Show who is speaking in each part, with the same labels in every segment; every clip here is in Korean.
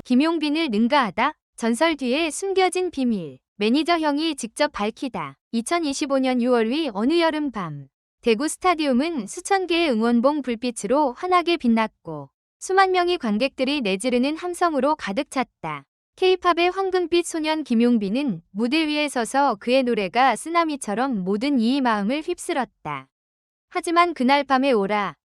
Speaker 1: 김용빈을 능가하다. 전설 뒤에 숨겨진 비밀. 매니저 형이 직접 밝히다. 2025년 6월 어느 여름밤 대구 스타디움은 수천 개의 응원봉 불빛으로 환하게 빛났고 수만 명의 관객들이 내지르는 함성으로 가득 찼다. K-팝의 황금빛 소년 김용빈은 무대 위에 서서 그의 노래가 쓰나미처럼 모든 이의 마음을 휩쓸었다. 하지만 그날 밤의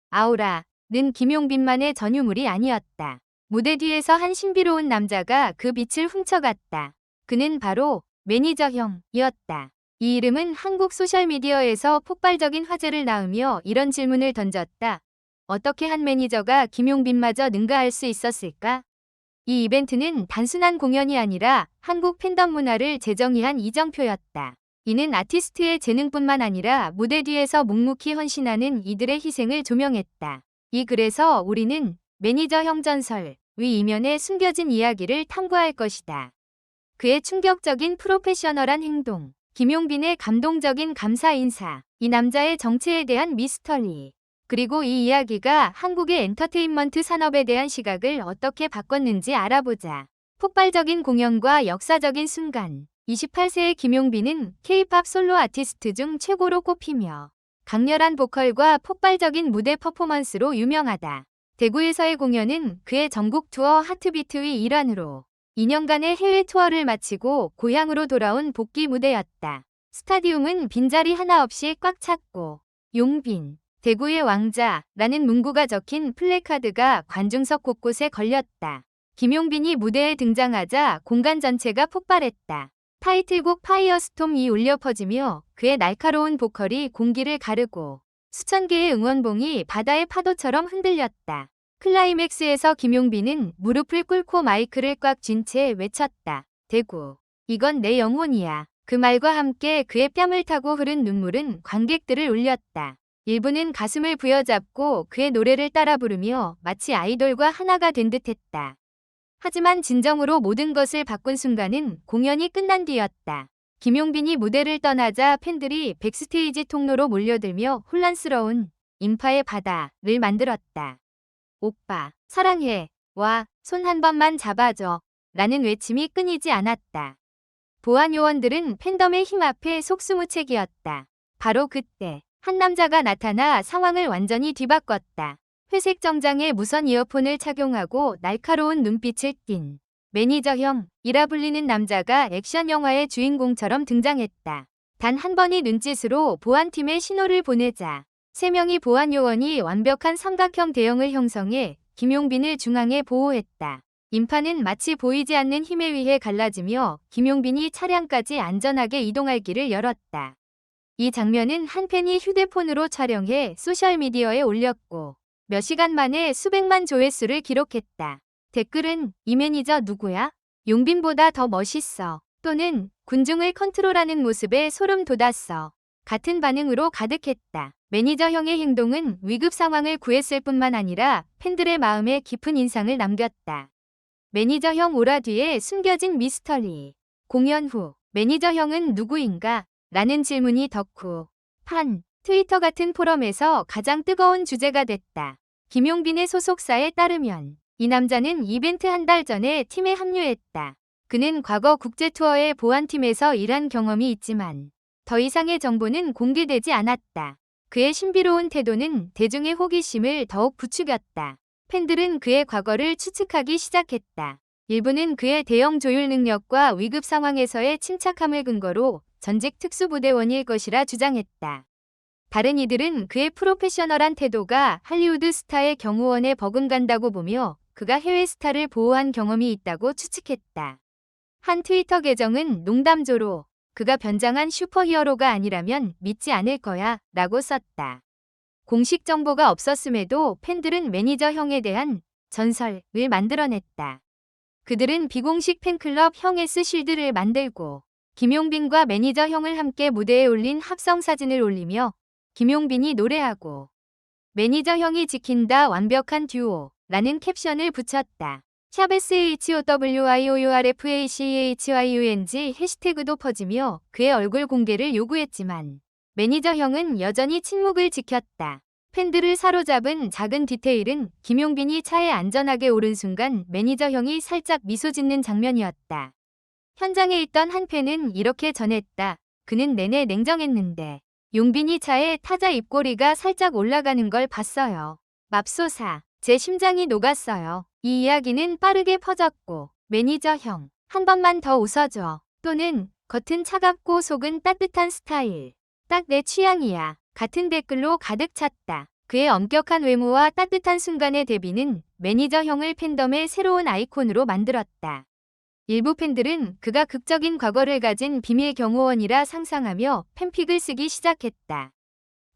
Speaker 1: 아우라는 김용빈만의 전유물이 아니었다. 무대 뒤에서 한 신비로운 남자가 그 빛을 훔쳐갔다. 그는 바로 매니저 형이었다. 이 이름은 한국 소셜미디어에서 폭발적인 화제를 낳으며 이런 질문을 던졌다. 어떻게 한 매니저가 김용빈마저 능가할 수 있었을까? 이 이벤트는 단순한 공연이 아니라 한국 팬덤 문화를 재정의한 이정표였다. 이는 아티스트의 재능뿐만 아니라 무대 뒤에서 묵묵히 헌신하는 이들의 희생을 조명했다. 이 글에서 우리는 매니저 형 전설 위 이면에 숨겨진 이야기를 탐구할 것이다. 그의 충격적인 프로페셔널한 행동, 김용빈의 감동적인 감사 인사, 이 남자의 정체에 대한 미스터리, 그리고 이 이야기가 한국의 엔터테인먼트 산업에 대한 시각을 어떻게 바꿨는지 알아보자. 폭발적인 공연과 역사적인 순간. 28세의 김용빈은 K-팝 솔로 아티스트 중 최고로 꼽히며 강렬한 보컬과 폭발적인 무대 퍼포먼스로 유명하다. 대구에서의 공연은 그의 전국 투어 하트비트의 일환으로 2년간의 해외 투어를 마치고 고향으로 돌아온 복귀 무대였다. 스타디움은 빈자리 하나 없이 꽉 찼고 용빈, 대구의 왕자라는 문구가 적힌 플래카드가 관중석 곳곳에 걸렸다. 김용빈이 무대에 등장하자 공간 전체가 폭발했다. 타이틀곡 파이어스톰이 울려 퍼지며 그의 날카로운 보컬이 공기를 가르고 수천 개의 응원봉이 바다의 파도처럼 흔들렸다. 클라이맥스에서 김용빈은 무릎을 꿇고 마이크를 꽉 쥔 채 외쳤다. 대구, 이건 내 영혼이야. 그 말과 함께 그의 뺨을 타고 흐른 눈물은 관객들을 울렸다. 일부는 가슴을 부여잡고 그의 노래를 따라 부르며 마치 아이돌과 하나가 된 듯했다. 하지만 진정으로 모든 것을 바꾼 순간은 공연이 끝난 뒤였다. 김용빈이 무대를 떠나자 팬들이 백스테이지 통로로 몰려들며 혼란스러운 인파의 바다를 만들었다. 오빠, 사랑해. 와, 손 한 번만 잡아줘. 라는 외침이 끊이지 않았다. 보안 요원들은 팬덤의 힘 앞에 속수무책이었다. 바로 그때 한 남자가 나타나 상황을 완전히 뒤바꿨다. 회색 정장에 무선 이어폰을 착용하고 날카로운 눈빛을 띤 매니저 형이라 불리는 남자가 액션 영화의 주인공처럼 등장했다. 단 한 번의 눈짓으로 보안팀에 신호를 보내자 3명의 보안 요원이 완벽한 삼각형 대형을 형성해 김용빈을 중앙에 보호했다. 인파는 마치 보이지 않는 힘에 의해 갈라지며 김용빈이 차량까지 안전하게 이동할 길을 열었다. 이 장면은 한 팬이 휴대폰으로 촬영해 소셜미디어에 올렸고 몇 시간 만에 수백만 조회수를 기록했다. 댓글은 이 매니저 누구야? 용빈보다 더 멋있어. 또는 군중을 컨트롤하는 모습에 소름 돋았어. 같은 반응으로 가득했다. 매니저 형의 행동은 위급 상황을 구했을 뿐만 아니라 팬들의 마음에 깊은 인상을 남겼다. 매니저 형 오라 뒤에 숨겨진 미스터리. 공연 후 매니저 형은 누구인가? 라는 질문이 덕후, 판, 트위터 같은 포럼에서 가장 뜨거운 주제가 됐다. 김용빈의 소속사에 따르면 이 남자는 이벤트 한 달 전에 팀에 합류했다. 그는 과거 국제 투어의 보안팀에서 일한 경험이 있지만 더 이상의 정보는 공개되지 않았다. 그의 신비로운 태도는 대중의 호기심을 더욱 부추겼다. 팬들은 그의 과거를 추측하기 시작했다. 일부는 그의 대형 조율 능력과 위급 상황에서의 침착함을 근거로 전직 특수부대원일 것이라 주장했다. 다른 이들은 그의 프로페셔널한 태도가 할리우드 스타의 경호원에 버금간다고 보며 그가 해외 스타를 보호한 경험이 있다고 추측했다. 한 트위터 계정은 농담조로 그가 변장한 슈퍼히어로가 아니라면 믿지 않을 거야 라고 썼다. 공식 정보가 없었음에도 팬들은 매니저 형에 대한 전설을 만들어냈다. 그들은 비공식 팬클럽 형 S 실드를 만들고 김용빈과 매니저 형을 함께 무대에 올린 합성 사진을 올리며 김용빈이 노래하고 매니저 형이 지킨다 완벽한 듀오라는 캡션을 붙였다. SHOWIOURFACHYUNG 해시태그도 퍼지며 그의 얼굴 공개를 요구했지만 매니저 형은 여전히 침묵을 지켰다. 팬들을 사로잡은 작은 디테일은 김용빈이 차에 안전하게 오른 순간 매니저 형이 살짝 미소 짓는 장면이었다. 현장에 있던 한 팬은 이렇게 전했다. 그는 내내 냉정했는데 용빈이 차에 타자 입꼬리가 살짝 올라가는 걸 봤어요. 맙소사, 제 심장이 녹았어요. 이 이야기는 빠르게 퍼졌고 매니저 형, 한 번만 더 웃어줘. 또는 겉은 차갑고 속은 따뜻한 스타일. 딱 내 취향이야. 같은 댓글로 가득 찼다. 그의 엄격한 외모와 따뜻한 순간의 대비는 매니저 형을 팬덤의 새로운 아이콘으로 만들었다. 일부 팬들은 그가 극적인 과거를 가진 비밀 경호원이라 상상하며 팬픽을 쓰기 시작했다.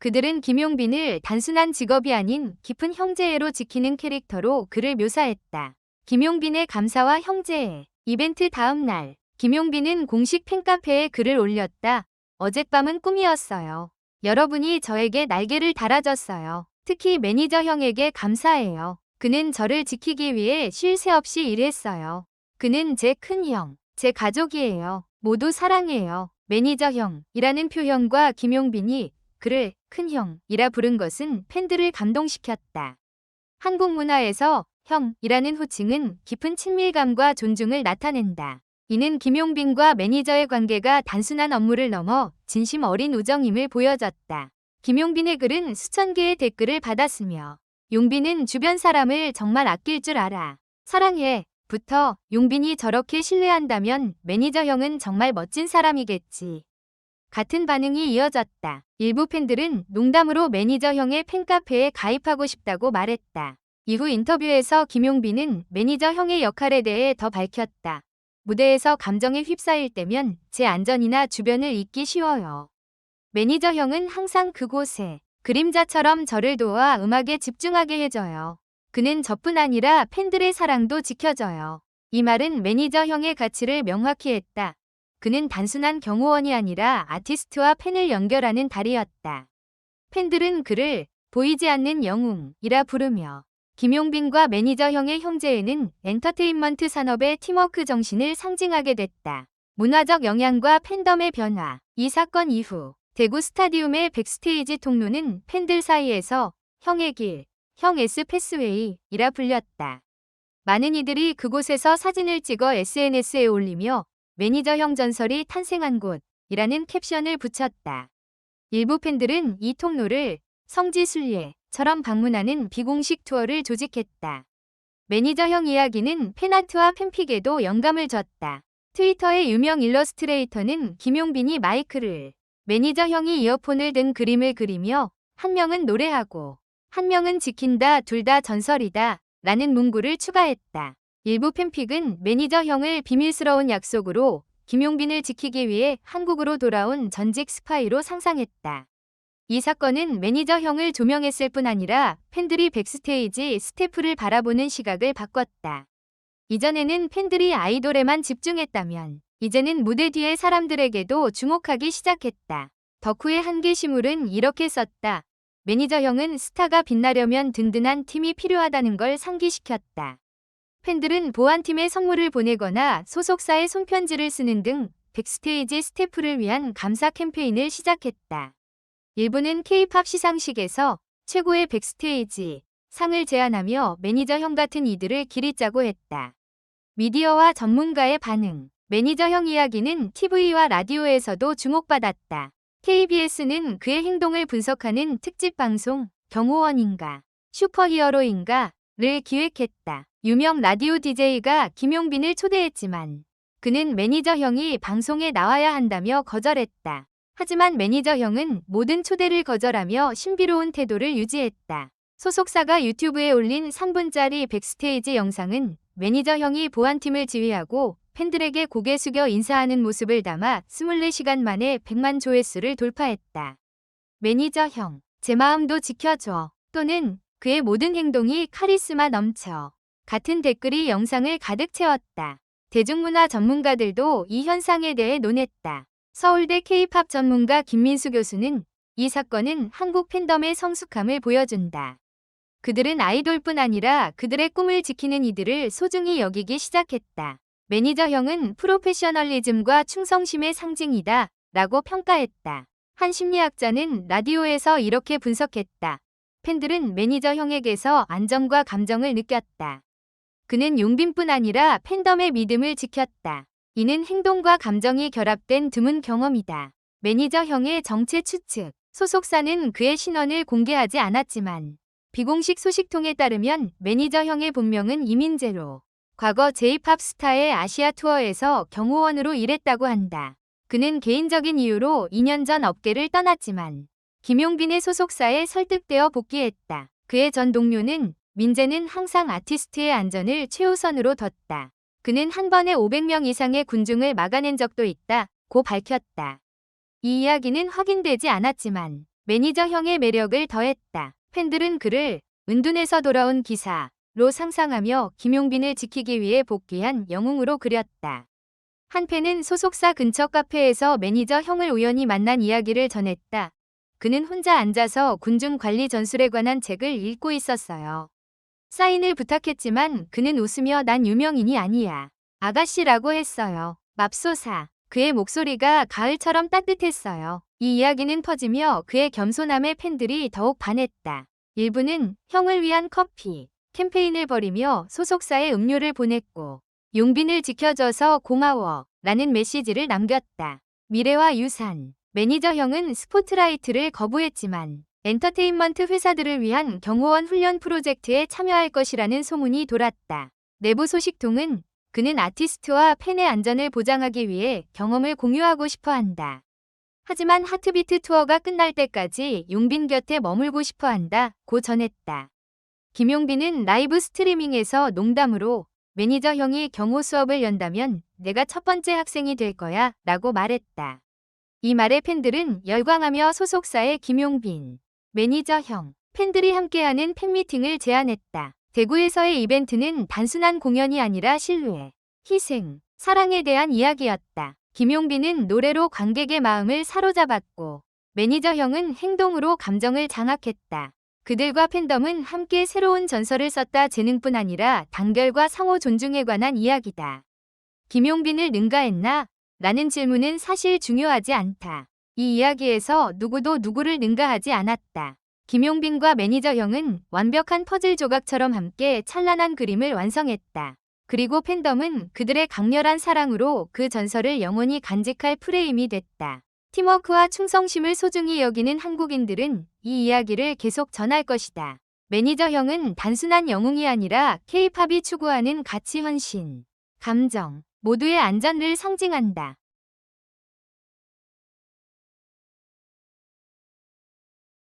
Speaker 1: 그들은 김용빈을 단순한 직업이 아닌 깊은 형제애로 지키는 캐릭터로 그를 묘사했다. 김용빈의 감사와 형제애. 이벤트 다음 날, 김용빈은 공식 팬카페에 글을 올렸다. 어젯밤은 꿈이었어요. 여러분이 저에게 날개를 달아줬어요. 특히 매니저 형에게 감사해요. 그는 저를 지키기 위해 쉴 새 없이 일했어요. 그는 제 큰형, 제 가족이에요. 모두 사랑해요. 매니저 형이라는 표현과 김용빈이 그를 큰형이라 부른 것은 팬들을 감동시켰다. 한국 문화에서 형이라는 호칭은 깊은 친밀감과 존중을 나타낸다. 이는 김용빈과 매니저의 관계가 단순한 업무를 넘어 진심 어린 우정임을 보여줬다. 김용빈의 글은 수천 개의 댓글을 받았으며 용빈은 주변 사람을 정말 아낄 줄 알아. 사랑해. 부터 용빈이 저렇게 신뢰한다면 매니저 형은 정말 멋진 사람이겠지. 같은 반응이 이어졌다. 일부 팬들은 농담으로 매니저 형의 팬카페에 가입하고 싶다고 말했다. 이후 인터뷰에서 김용빈은 매니저 형의 역할에 대해 더 밝혔다. 무대에서 감정에 휩싸일 때면 제 안전이나 주변을 잊기 쉬워요. 매니저 형은 항상 그곳에 그림자처럼 저를 도와 음악에 집중하게 해줘요. 그는 저뿐 아니라 팬들의 사랑도 지켜줘요. 이 말은 매니저 형의 가치를 명확히 했다. 그는 단순한 경호원이 아니라 아티스트와 팬을 연결하는 다리였다. 팬들은 그를 보이지 않는 영웅이라 부르며 김용빈과 매니저 형의 형제애는 엔터테인먼트 산업의 팀워크 정신을 상징하게 됐다. 문화적 영향과 팬덤의 변화. 이 사건 이후 대구 스타디움의 백스테이지 통로는 팬들 사이에서 형의 길, 형 S 패스웨이이라 불렸다. 많은 이들이 그곳에서 사진을 찍어 SNS에 올리며 매니저 형 전설이 탄생한 곳이라는 캡션을 붙였다. 일부 팬들은 이 통로를 성지순례처럼 방문하는 비공식 투어를 조직했다. 매니저 형 이야기는 팬아트와 팬픽에도 영감을 줬다. 트위터의 유명 일러스트레이터는 김용빈이 마이크를, 매니저 형이 이어폰을 든 그림을 그리며 한 명은 노래하고 한 명은 지킨다, 둘 다 전설이다 라는 문구를 추가했다. 일부 팬픽은 매니저 형을 비밀스러운 약속으로 김용빈을 지키기 위해 한국으로 돌아온 전직 스파이로 상상했다. 이 사건은 매니저 형을 조명했을 뿐 아니라 팬들이 백스테이지 스태프를 바라보는 시각을 바꿨다. 이전에는 팬들이 아이돌에만 집중했다면 이제는 무대 뒤의 사람들에게도 주목하기 시작했다. 덕후의 한 게시물은 이렇게 썼다. 매니저 형은 스타가 빛나려면 든든한 팀이 필요하다는 걸 상기시켰다. 팬들은 보안팀에 선물을 보내거나 소속사에 손편지를 쓰는 등 백스테이지 스태프를 위한 감사 캠페인을 시작했다. 일부는 K-팝 시상식에서 최고의 백스테이지 상을 제안하며 매니저 형 같은 이들을 길이 짜고 했다. 미디어와 전문가의 반응. 매니저 형 이야기는 TV와 라디오에서도 주목받았다. KBS는 그의 행동을 분석하는 특집 방송 경호원인가 슈퍼히어로인가를 기획했다. 유명 라디오 DJ가 김용빈을 초대했지만 그는 매니저 형이 방송에 나와야 한다며 거절했다. 하지만 매니저 형은 모든 초대를 거절하며 신비로운 태도를 유지했다. 소속사가 유튜브에 올린 3분짜리 백스테이지 영상은 매니저 형이 보안팀을 지휘하고 팬들에게 고개 숙여 인사하는 모습을 담아 24시간 만에 100만 조회수를 돌파했다. 매니저 형, 제 마음도 지켜줘. 또는 그의 모든 행동이 카리스마 넘쳐. 같은 댓글이 영상을 가득 채웠다. 대중문화 전문가들도 이 현상에 대해 논했다. 서울대 K-팝 전문가 김민수 교수는 이 사건은 한국 팬덤의 성숙함을 보여준다. 그들은 아이돌뿐 아니라 그들의 꿈을 지키는 이들을 소중히 여기기 시작했다. 매니저 형은 프로페셔널리즘과 충성심의 상징이다 라고 평가했다. 한 심리학자는 라디오에서 이렇게 분석했다. 팬들은 매니저 형에게서 안정과 감정을 느꼈다. 그는 용빈뿐 아니라 팬덤의 믿음을 지켰다. 이는 행동과 감정이 결합된 드문 경험이다. 매니저 형의 정체 추측. 소속사는 그의 신원을 공개하지 않았지만 비공식 소식통에 따르면 매니저 형의 본명은 이민재로 과거 J-POP 스타의 아시아 투어에서 경호원으로 일했다고 한다. 그는 개인적인 이유로 2년 전 업계를 떠났지만 김용빈의 소속사에 설득되어 복귀했다. 그의 전 동료는 민재는 항상 아티스트의 안전을 최우선으로 뒀다. 그는 한 번에 500명 이상의 군중을 막아낸 적도 있다고 밝혔다. 이 이야기는 확인되지 않았지만 매니저 형의 매력을 더했다. 팬들은 그를 은둔에서 돌아온 기사로 상상하며 김용빈을 지키기 위해 복귀한 영웅으로 그렸다. 한 팬은 소속사 근처 카페에서 매니저 형을 우연히 만난 이야기를 전했다. 그는 혼자 앉아서 군중 관리 전술에 관한 책을 읽고 있었어요. 사인을 부탁했지만 그는 웃으며 난 유명인이 아니야. 아가씨라고 했어요. 맙소사. 그의 목소리가 가을처럼 따뜻했어요. 이 이야기는 퍼지며 그의 겸손함에 팬들이 더욱 반했다. 일부는 형을 위한 커피 캠페인을 벌이며 소속사에 음료를 보냈고 용빈을 지켜줘서 고마워 라는 메시지를 남겼다. 미래와 유산. 매니저 형은 스포트라이트를 거부했지만 엔터테인먼트 회사들을 위한 경호원 훈련 프로젝트에 참여할 것이라는 소문이 돌았다. 내부 소식통은 그는 아티스트와 팬의 안전을 보장하기 위해 경험을 공유하고 싶어 한다. 하지만 하트비트 투어가 끝날 때까지 용빈 곁에 머물고 싶어 한다고 전했다. 김용빈은 라이브 스트리밍에서 농담으로 매니저 형이 경호 수업을 연다면 내가 첫 번째 학생이 될 거야 라고 말했다. 이 말에 팬들은 열광하며 소속사의 김용빈, 매니저 형, 팬들이 함께하는 팬미팅을 제안했다. 대구에서의 이벤트는 단순한 공연이 아니라 신뢰, 희생, 사랑에 대한 이야기였다. 김용빈은 노래로 관객의 마음을 사로잡았고 매니저 형은 행동으로 감정을 장악했다. 그들과 팬덤은 함께 새로운 전설을 썼다. 재능뿐 아니라 단결과 상호 존중에 관한 이야기다. 김용빈을 능가했나? 라는 질문은 사실 중요하지 않다. 이 이야기에서 누구도 누구를 능가하지 않았다. 김용빈과 매니저 형은 완벽한 퍼즐 조각처럼 함께 찬란한 그림을 완성했다. 그리고 팬덤은 그들의 강렬한 사랑으로 그 전설을 영원히 간직할 프레임이 됐다. 팀워크와 충성심을 소중히 여기는 한국인들은 이 이야기를 계속 전할 것이다. 매니저 형은 단순한 영웅이 아니라 K-팝이 추구하는 가치 헌신, 감정, 모두의 안전을 상징한다.